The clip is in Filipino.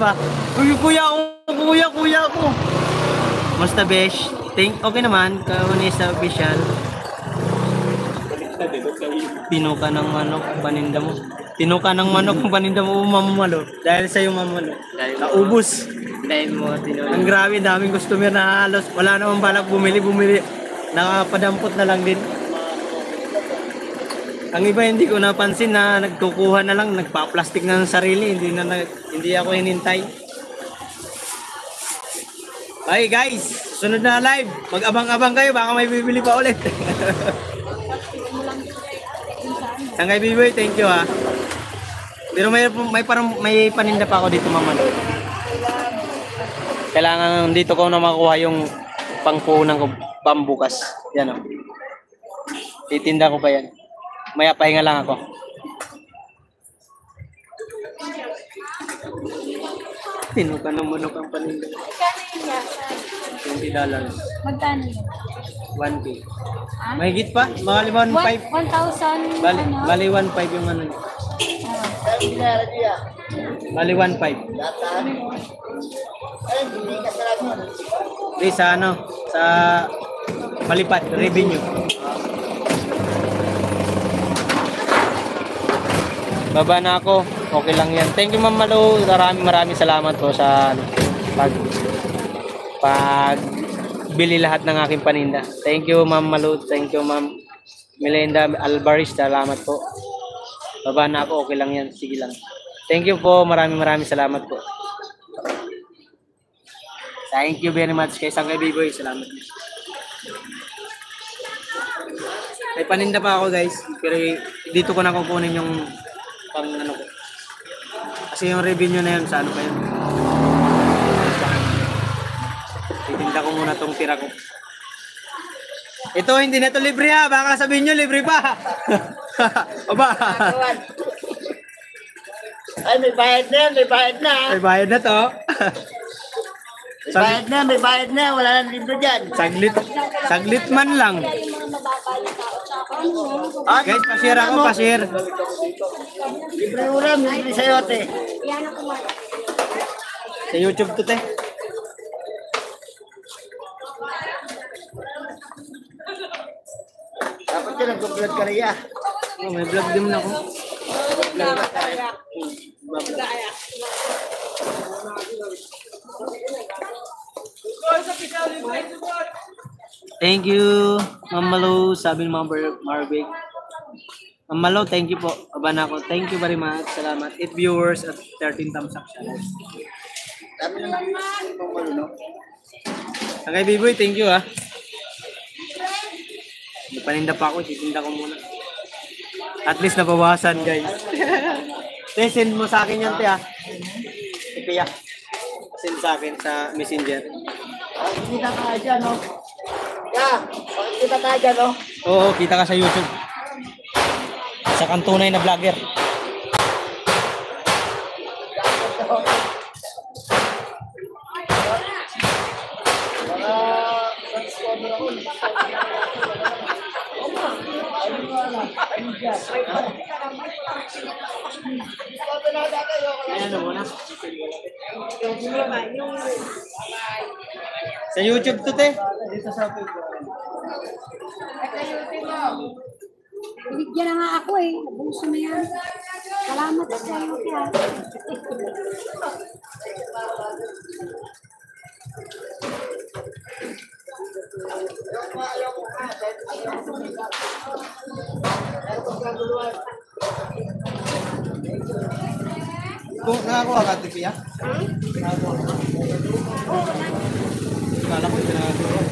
pa. Uy, kuya ko. Musta besh? Okay naman, kauni sa official. Pinuka ng manok ang paninda mo. Pinuka ng manok ang paninda mo, mamamalo. Dahil sa'yo mamamalo. Naubos. Dahil mo tinulong. Ang grabe, daming customer na halos. Wala namang balak bumili. Nakapadampot na lang din. Ang iba hindi ko napansin na nagkukuha na lang, nagpa-plastic na ng sarili. Hindi ako hinintay. Hey guys, sunod na live. Mag-abang-abang kayo, baka may bibili pa ulit. Sangay Biboy, thank you ha. Pero may paninda pa ako dito, mama. Kailangan dito ko na makuha yung pangpuhunan ko pambukas. Yan o. Titinda ko pa yan. Maya pahinga lang ako. Tinuka ng manok ang paninda. $20. Magkano yun? 1K. Mahigit pa? Mga 1,500. 1,000. Bali 1,500 yung ano. Bali 1,500. Di sa ano? Sa Palipad, revenue. Baba na ako. Okay lang yan. Thank you, Ma'am Malo. Maraming salamat po sa pag bili lahat ng aking paninda. Thank you, Ma'am Malo. Thank you, Ma'am Melinda Alvarez. Salamat po. Baba na ako. Okay lang yan. Sige lang. Thank you po. Maraming salamat po. Thank you very much kay Sangay Biboy. Salamat. May paninda pa ako, guys. Pero dito ko na kukunin yung pang ano ko. Kasi yung revenue na yun sa ano pa yun. Titinda ko muna tong tira ko. Ito hindi na to libre ha. Baka sabihin nyo libre pa. Aba. Ay, may bayad na. May bayad na to. May bayad na. Wala nang libre dyan. Saglit man lang. Guys, pa-share ako, pa-share. Libre ulam, libre sayote. Sa YouTube to, te. Dapat ka nag-vlog ka riya. Oh, may vlog din na ako. Thank you, Ma'am Malo, sabi ng mga Marvick. Ma'am Malo, thank you po. Aba na ako. Thank you very much. Salamat. 8 viewers at 13 thumbs up siya. Dami ng viewers ni Ma'am Malo, no? Sangay Biboy, thank you ha. May paninda pa ako, titinda ko muna. At least nabawasan, guys. Te, send mo sa akin yan, te ha. Ipiya. Send sa akin sa Messenger. Kita ka dyan, no? Kita ka dyan, no? Oo, kita ka sa YouTube. Sa kang tunay na vlogger. Ayan mo na. Sa YouTube to, te. Dito sa Facebook. Binigyan na nga ako eh. Nabuso na yan. Salamat sa iyo kaya. Kung nakakuha ka, Tipi, ha? Nakakuha ka. Kala ko ito nakakuha.